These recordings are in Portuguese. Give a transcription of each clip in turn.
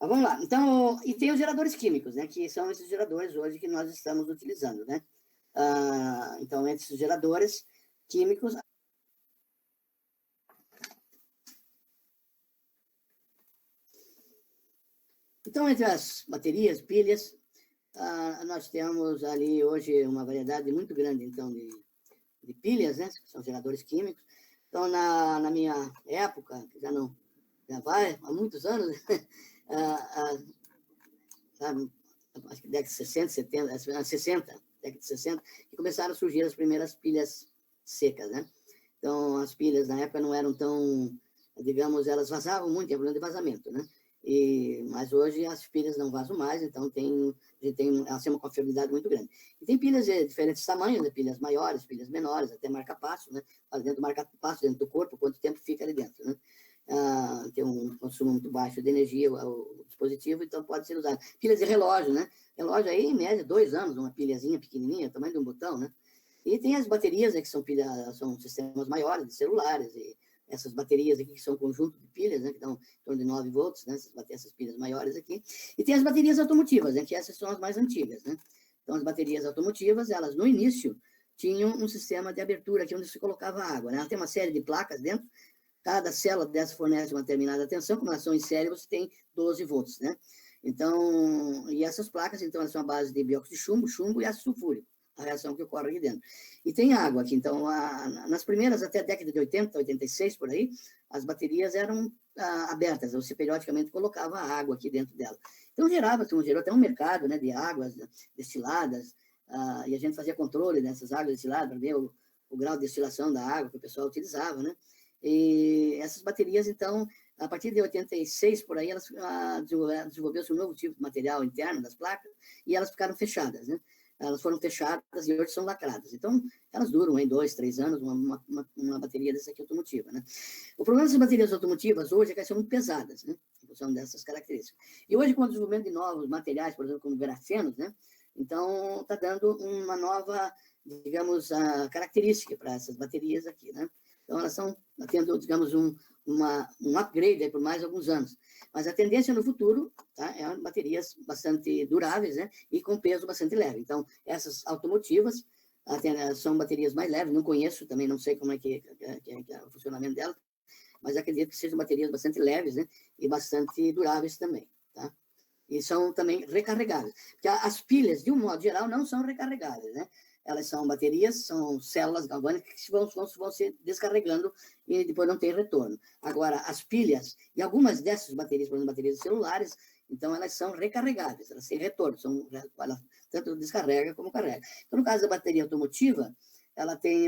Mas vamos lá. Então, e tem os geradores químicos, né? Que são esses geradores hoje que nós estamos utilizando, né? Então, entre esses geradores químicos... Então, entre as baterias, pilhas, nós temos ali hoje uma variedade muito grande, então, de pilhas, né? Que são geradores químicos. Então, na minha época, que já vai há muitos anos, sabe, acho que década de 60, 70, 60, década de 60, que começaram a surgir as primeiras pilhas secas, né? Então, as pilhas na época não eram tão, digamos, elas vazavam muito, tinha problema de vazamento, né? Mas hoje as pilhas não vazam mais, então elas têm uma confiabilidade muito grande. E tem pilhas de diferentes tamanhos, né? Pilhas maiores, pilhas menores, até marca-passo, né? Dentro do marca-passo, dentro do corpo, quanto tempo fica ali dentro, né? Tem um consumo muito baixo de energia o dispositivo, então pode ser usado. Pilhas de relógio, né? Relógio aí, em média, 2 anos, uma pilhazinha pequenininha, tamanho de um botão, né? E tem as baterias, né, que são sistemas maiores, de celulares, e essas baterias aqui, que são um conjunto de pilhas, né, que dão em torno de 9 volts, né, essas pilhas maiores aqui. E tem as baterias automotivas, né, que essas são as mais antigas, né. Então, as baterias automotivas, elas, no início, tinham um sistema de abertura aqui, onde se colocava água, né. Ela tem uma série de placas dentro, cada célula dessa fornece uma determinada tensão, como elas são em série, você tem 12 volts, né. Então, e essas placas, então, elas são a base de dióxido de chumbo e ácido sulfúrico, a reação que ocorre aqui dentro. E tem água aqui, então, nas primeiras, até a década de 80, 86, por aí, as baterias eram abertas, você periodicamente colocava água aqui dentro dela. Então, gerou até um mercado, né, de águas destiladas, e a gente fazia controle dessas águas destiladas para ver o grau de destilação da água que o pessoal utilizava, né? E essas baterias, então, a partir de 86, por aí, elas desenvolveu-se um novo tipo de material interno das placas, e elas ficaram fechadas, né? Elas foram fechadas e hoje são lacradas. Então, elas duram aí 2, 3 anos, uma bateria dessa aqui automotiva, né? O problema dessas baterias automotivas hoje é que elas são muito pesadas, né? Em função dessas características. E hoje, com o desenvolvimento de novos materiais, por exemplo, como grafenos, né? Então, está dando uma nova, digamos, característica para essas baterias aqui, né? Então, elas estão tendo, digamos, um upgrade aí por mais alguns anos. Mas a tendência no futuro, tá, é baterias bastante duráveis, né, e com peso bastante leve. Então, essas automotivas são baterias mais leves, não conheço, também não sei como é que é o funcionamento delas, mas acredito que sejam baterias bastante leves, né, e bastante duráveis também, tá? E são também recarregáveis. Porque as pilhas, de um modo geral, não são recarregáveis, né? Elas são baterias, são células galvânicas que vão se descarregando e depois não tem retorno. Agora, as pilhas, e algumas dessas baterias, por exemplo, baterias celulares, então elas são recarregáveis, elas têm retorno, ela tanto descarrega como carrega. Então, no caso da bateria automotiva,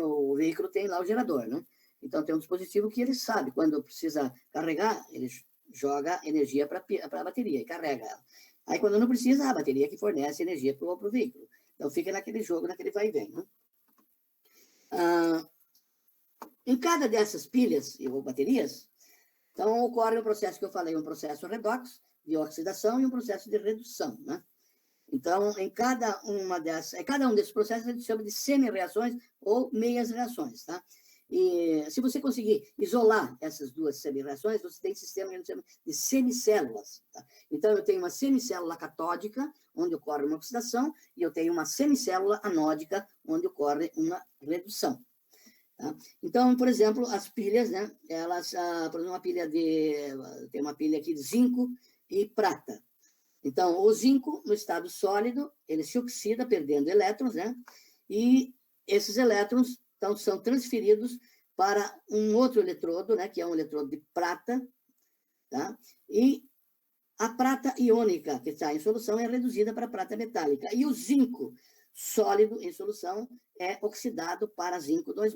o veículo tem lá o gerador, né? Então, tem um dispositivo que ele sabe, quando precisa carregar, ele joga energia para a bateria e carrega ela. Aí, quando não precisa, a bateria que fornece energia para o veículo. Então, fica naquele jogo, naquele vai e vem, né? Em cada dessas pilhas ou baterias, então, ocorre um processo que eu falei, um processo redox, de oxidação, e um processo de redução, né? Então, em cada um desses processos, a gente chama de semi-reações ou meias reações, tá? E se você conseguir isolar essas duas semi-reações, você tem um sistema que a gente chama de semicélulas, tá? Então, eu tenho uma semicélula catódica, onde ocorre uma oxidação, e eu tenho uma semicélula anódica, onde ocorre uma redução. Tá? Então, por exemplo, as pilhas, né? Elas, por exemplo, tem uma pilha aqui de zinco e prata. Então, o zinco, no estado sólido, ele se oxida, perdendo elétrons, né? E esses elétrons, então, são transferidos para um outro eletrodo, né? Que é um eletrodo de prata, tá? E a prata iônica, que está em solução, é reduzida para prata metálica. E o zinco sólido em solução é oxidado para zinco 2+.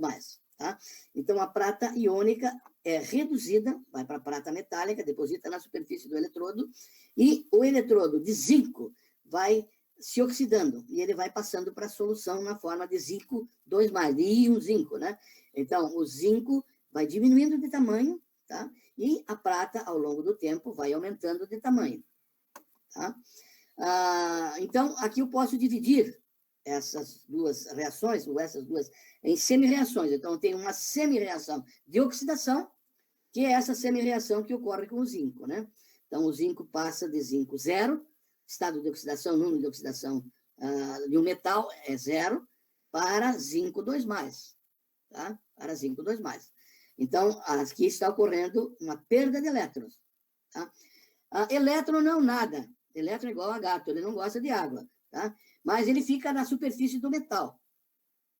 Tá? Então, a prata iônica é reduzida, vai para a prata metálica, deposita na superfície do eletrodo, e o eletrodo de zinco vai se oxidando, e ele vai passando para a solução na forma de zinco 2+, de íon zinco, né? Então, o zinco vai diminuindo de tamanho, tá? E a prata, ao longo do tempo, vai aumentando de tamanho, tá? Então, aqui eu posso dividir essas duas reações, ou essas duas, em semi-reações. Então, eu tenho uma semi-reação de oxidação, que é essa semi-reação que ocorre com o zinco, né? Então, o zinco passa de zinco 0, estado de oxidação, número de oxidação de um metal é 0, para zinco 2+, tá? Para zinco 2+. Então, aqui está ocorrendo uma perda de elétrons, tá? Elétron não nada. Elétron é igual a gato, ele não gosta de água, tá? Mas ele fica na superfície do metal,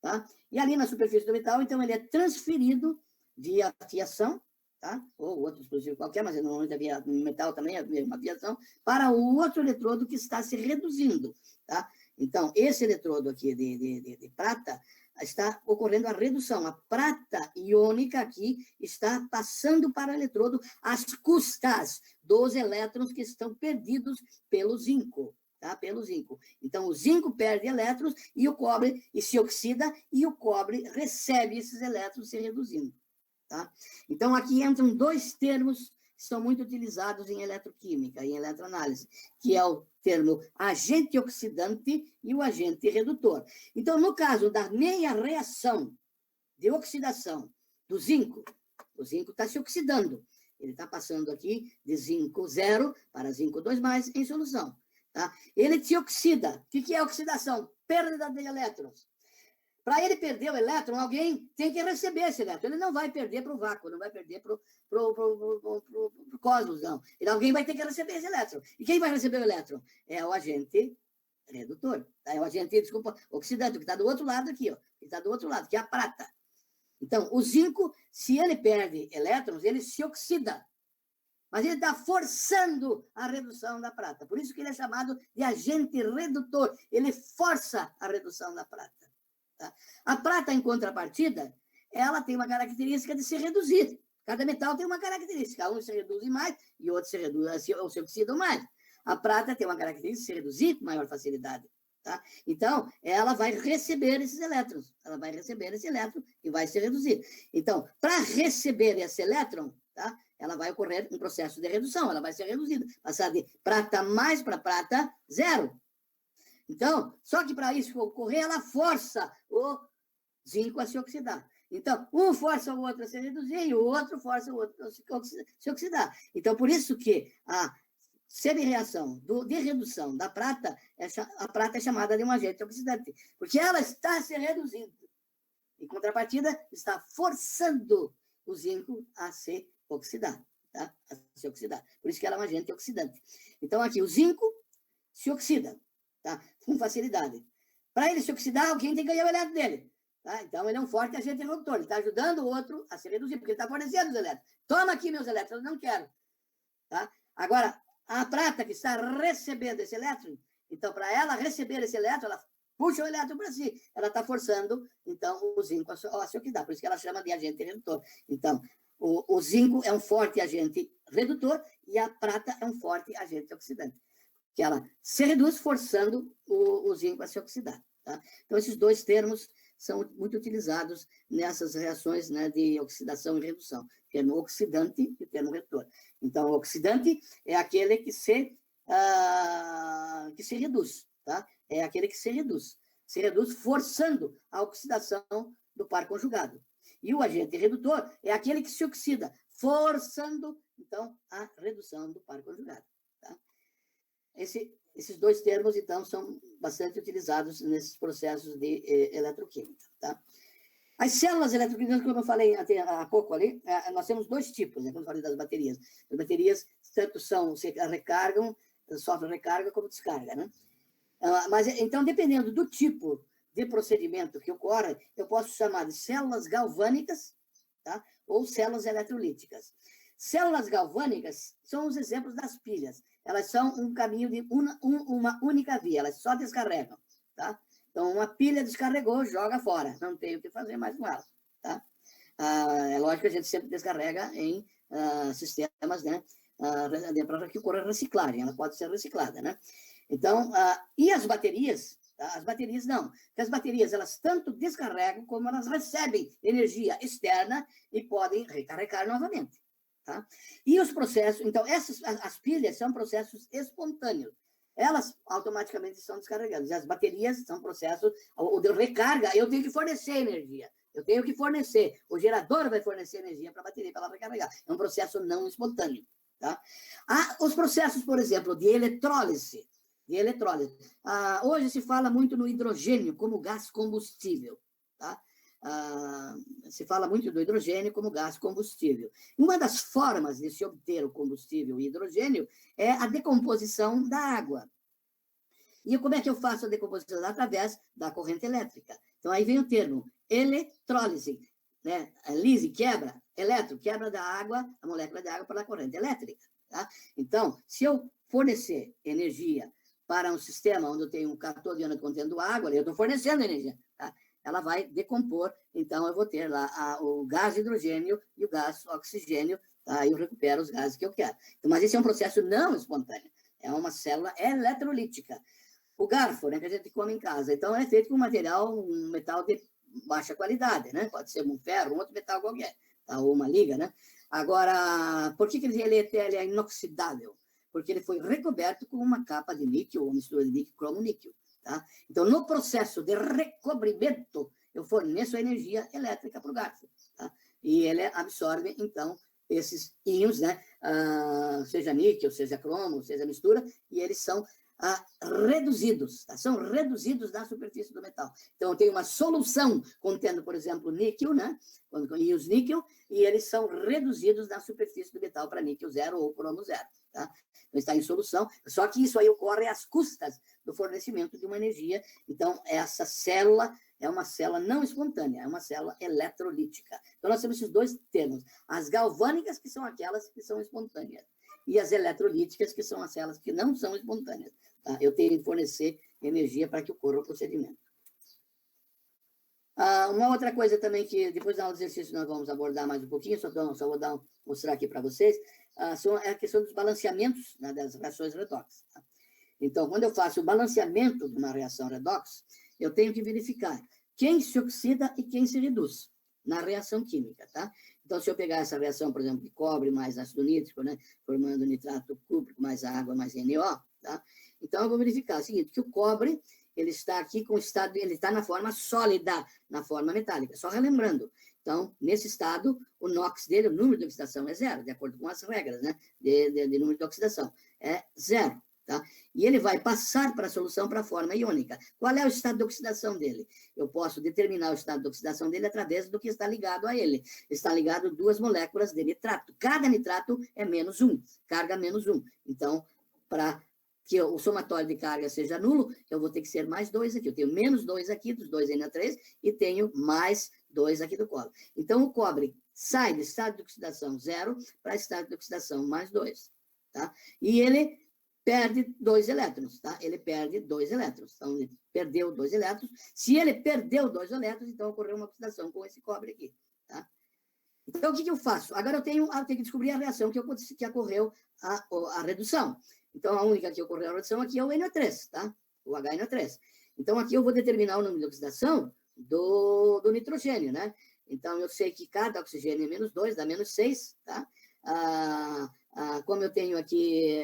tá? E ali na superfície do metal, então, ele é transferido via fiação, tá? Ou outro explosivo qualquer, mas normalmente via metal também, a mesma fiação, para o outro eletrodo que está se reduzindo, tá? Então, esse eletrodo aqui de prata está ocorrendo a redução. A prata iônica aqui está passando para o eletrodo às custas dos elétrons que estão perdidos pelo zinco, tá? Pelo zinco. Então, o zinco perde elétrons e o cobre se oxida e o cobre recebe esses elétrons se reduzindo, tá? Então, aqui entram dois termos que são muito utilizados em eletroquímica, em eletroanálise, que é o termo agente oxidante e o agente redutor. Então, no caso da meia reação de oxidação do zinco, o zinco está se oxidando. Ele está passando aqui de zinco 0 para zinco 2+ em solução, tá? Ele se oxida. O que é oxidação? Perda de elétrons. Para ele perder o elétron, alguém tem que receber esse elétron. Ele não vai perder para o vácuo, não vai perder para o cosmos, não. Alguém vai ter que receber esse elétron. E quem vai receber o elétron? É o agente redutor. Tá? É o agente, desculpa, oxidante, que está do outro lado aqui, ó. Que está do outro lado, que é a prata. Então, o zinco, se ele perde elétrons, ele se oxida. Mas ele está forçando a redução da prata. Por isso que ele é chamado de agente redutor. Ele força a redução da prata. Tá? A prata, em contrapartida, ela tem uma característica de se reduzir. Cada metal tem uma característica. Um se reduz mais e outro se reduz ou se oxida mais. A prata tem uma característica de se reduzir com maior facilidade. Tá? Então, ela vai receber esses elétrons. Ela vai receber esse elétron e vai se reduzir. Então, para receber esse elétron, tá? Ela vai ocorrer um processo de redução. Ela vai ser reduzida. Passar de prata mais para prata 0. Então, só que para isso ocorrer, ela força o zinco a se oxidar. Então, um força o outro a se reduzir e o outro força o outro a se oxidar. Então, por isso que a semi-reação de redução da prata, a prata é chamada de um agente oxidante, porque ela está se reduzindo. Em contrapartida, está forçando o zinco a se oxidar. Tá? A se oxidar. Por isso que ela é um agente oxidante. Então, aqui, o zinco se oxida. Tá? Com facilidade. Para ele se oxidar, alguém tem que ganhar o elétron dele. Tá? Então, ele é um forte agente redutor. Ele está ajudando o outro a se reduzir, porque ele está fornecendo os elétrons. Toma aqui meus elétrons, eu não quero. Tá? Agora, a prata que está recebendo esse elétron, então, para ela receber esse elétron, ela puxa o elétron para si. Ela está forçando, então, o zinco a se oxidar. Por isso que ela chama de agente redutor. Então, o zinco é um forte agente redutor e a prata é um forte agente oxidante. Que ela se reduz forçando o zinco a se oxidar. Tá? Então, esses dois termos são muito utilizados nessas reações, né, de oxidação e redução. O termo oxidante e o termo redutor. Então, o oxidante é aquele que se reduz. Tá? É aquele que se reduz. Se reduz forçando a oxidação do par conjugado. E o agente redutor é aquele que se oxida, forçando, então, a redução do par conjugado. Tá? Esses dois termos, então, são bastante utilizados nesses processos de eletroquímica. Tá? As células eletroquímicas, como eu falei até há pouco ali, nós temos dois tipos, né, quando eu falei das baterias. As baterias, tanto se recargam, sofrem recarga como descarga. Né? Mas, então, dependendo do tipo de procedimento que ocorre, eu posso chamar de células galvânicas, tá? Ou células eletrolíticas. Células galvânicas são os exemplos das pilhas. Elas são um caminho de uma única via, elas só descarregam, tá? Então, uma pilha descarregou, joga fora, não tem o que fazer mais com ela, tá? É lógico que a gente sempre descarrega em sistemas, né? Para que ocorra reciclagem, ela pode ser reciclada, né? Então, e as baterias? Tá? As baterias não, porque as baterias, elas tanto descarregam como elas recebem energia externa e podem recarregar novamente. Tá? E os processos, então, as pilhas são processos espontâneos. Elas automaticamente são descarregadas. E as baterias são processos, o de recarga, eu tenho que fornecer energia. Eu tenho que fornecer. O gerador vai fornecer energia para a bateria, para ela recarregar. É um processo não espontâneo. Tá? Os processos, por exemplo, de eletrólise. Hoje se fala muito no hidrogênio como gás combustível. Tá? Se fala muito do hidrogênio como gás combustível. Uma das formas de se obter o combustível hidrogênio é a decomposição da água. E como é que eu faço a decomposição? Através da corrente elétrica. Então, aí vem o termo eletrólise, né? Lise, quebra, quebra da água, a molécula de água pela corrente elétrica. Tá? Então, se eu fornecer energia para um sistema onde eu tenho um cator de ânodo contendo água, eu estou fornecendo energia, tá? Ela vai decompor, então eu vou ter lá o gás hidrogênio e o gás oxigênio, tá? Aí eu recupero os gases que eu quero. Então, mas esse é um processo não espontâneo, é uma célula eletrolítica. O garfo, né, que a gente come em casa, então é feito com um metal de baixa qualidade, né? Pode ser um ferro, um outro metal qualquer, tá? Ou uma liga, né? Agora, por que ele é inoxidável? Porque ele foi recoberto com uma capa de níquel, ou mistura de níquel, cromo, níquel, tá? Então, no processo de recobrimento, eu forneço a energia elétrica para o garfo, tá? E ele absorve, então, esses íons, né? Seja níquel, seja cromo, seja mistura, e eles são reduzidos, tá? São reduzidos da superfície do metal. Então, eu tenho uma solução contendo, por exemplo, níquel, né? Íons níquel, e eles são reduzidos da superfície do metal para níquel zero ou cromo zero, tá? Então, está em solução, só que isso aí ocorre às custas do fornecimento de uma energia. Então, essa célula é uma célula não espontânea, é uma célula eletrolítica. Então, nós temos esses dois termos. As galvânicas, que são aquelas que são espontâneas, e as eletrolíticas, que são as células que não são espontâneas. Tá? Eu tenho que fornecer energia para que ocorra o procedimento. Uma outra coisa também que, depois da aula de exercício, nós vamos abordar mais um pouquinho, só vou mostrar aqui para vocês, é a questão dos balanceamentos, né, das reações redox. Tá? Então, quando eu faço o balanceamento de uma reação redox, eu tenho que verificar quem se oxida e quem se reduz na reação química, tá? Então, se eu pegar essa reação, por exemplo, de cobre mais ácido nítrico, né, formando nitrato cúprico mais água mais NO, tá? Então, eu vou verificar o seguinte, que o cobre, ele está aqui com o estado, ele está na forma sólida, na forma metálica. Só relembrando, então, nesse estado, o NOx dele, o número de oxidação é zero, de acordo com as regras, né, de número de oxidação, é zero. Tá? E ele vai passar para a solução para a forma iônica. Qual é o estado de oxidação dele? Eu posso determinar o estado de oxidação dele através do que está ligado a ele. Está ligado duas moléculas de nitrato. Cada nitrato é -1, carga -1. Então, para que o somatório de carga seja nulo, eu vou ter que ser mais 2 aqui. Eu tenho -2 aqui, dos 2 Na3, e tenho mais 2 aqui do cobre. Então, o cobre sai do estado de oxidação 0 para estado de oxidação mais 2. Tá? E ele perde 2 elétrons, tá? Ele perde 2 elétrons. Então, ele perdeu 2 elétrons. Se ele perdeu 2 elétrons, então ocorreu uma oxidação com esse cobre aqui, tá? Então, o que eu faço? Agora eu tenho que descobrir a reação que ocorreu a redução. Então, a única que ocorreu a redução aqui é o NO3, tá? O HNO3. Então, aqui eu vou determinar o número de oxidação do nitrogênio, né? Então, eu sei que cada oxigênio é -2, dá -6, tá? Como eu tenho aqui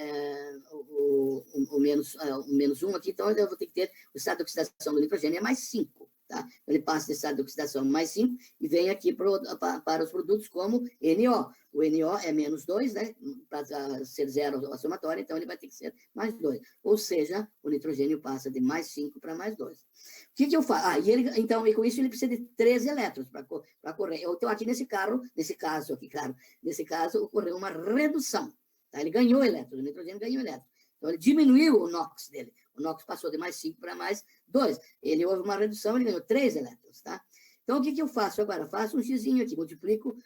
o -1 aqui, então eu vou ter que ter o estado de oxidação do nitrogênio é mais 5. Tá? Ele passa de estado de oxidação mais 5 e vem aqui para os produtos como NO. O NO é -2, né? Para ser zero a somatória, então ele vai ter que ser mais 2. Ou seja, o nitrogênio passa de mais 5 para mais 2. O que eu faço? Então, e com isso ele precisa de 13 elétrons para correr. Então, aqui nesse caso, ocorreu uma redução. Tá? Ele ganhou elétrons, o nitrogênio ganhou elétrons. Então, ele diminuiu o NOx dele. O NOx passou de mais 5 para mais 2. Houve uma redução, ele ganhou 3 elétrons, tá? Então, o que eu faço agora? Faço um xizinho aqui, multiplico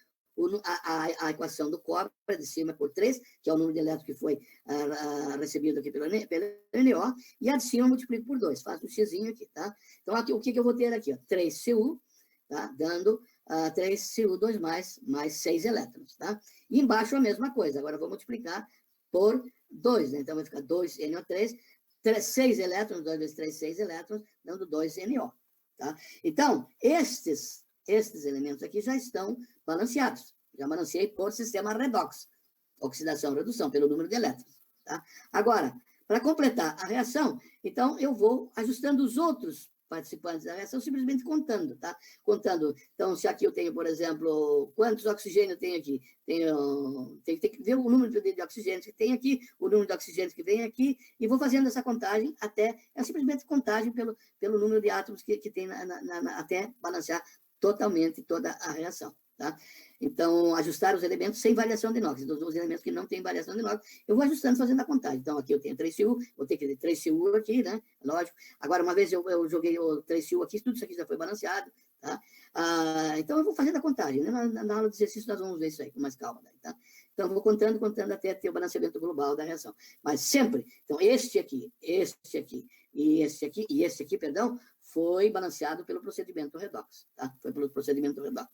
a equação do cobre de cima por 3, que é o número de elétrons que foi recebido aqui pelo NO, e a de cima multiplico por 2. Faço um xizinho aqui, tá? Então, aqui, o que eu vou ter aqui? Ó? 3Cu, tá? Dando 3Cu2 mais 6 elétrons, tá? E embaixo a mesma coisa. Agora, eu vou multiplicar por 2, né? Então, vai ficar 2NO3, 6 elétrons, 2 vezes 3, 6 elétrons, dando 2NO. Tá? Então, estes elementos aqui já estão balanceados. Já balanceei por sistema redox. Oxidação, redução, pelo número de elétrons. Tá? Agora, para completar a reação, então, eu vou ajustando os outros participantes da reação, simplesmente contando, tá? Contando. Então, se aqui eu tenho, por exemplo, quantos oxigênios eu tenho aqui? Tem que ver o número de oxigênios que tem aqui, o número de oxigênios que vem aqui, e vou fazendo essa contagem até, é simplesmente contagem pelo número de átomos que tem até balancear totalmente toda a reação, tá? Então, ajustar os elementos sem variação de NOx. Então, os elementos que não têm variação de NOx, eu vou ajustando, fazendo a contagem. Então, aqui eu tenho 3Cu, vou ter que ter 3Cu aqui, né? Lógico. Agora, uma vez eu joguei o 3Cu aqui, tudo isso aqui já foi balanceado, tá? Então, eu vou fazendo a contagem, né? Na aula de exercício, nós vamos ver isso aí com mais calma, tá? Então, eu vou contando até ter o balanceamento global da reação. Mas sempre, então, este aqui, e este aqui, perdão, foi balanceado pelo procedimento redox, tá? Foi pelo procedimento redox.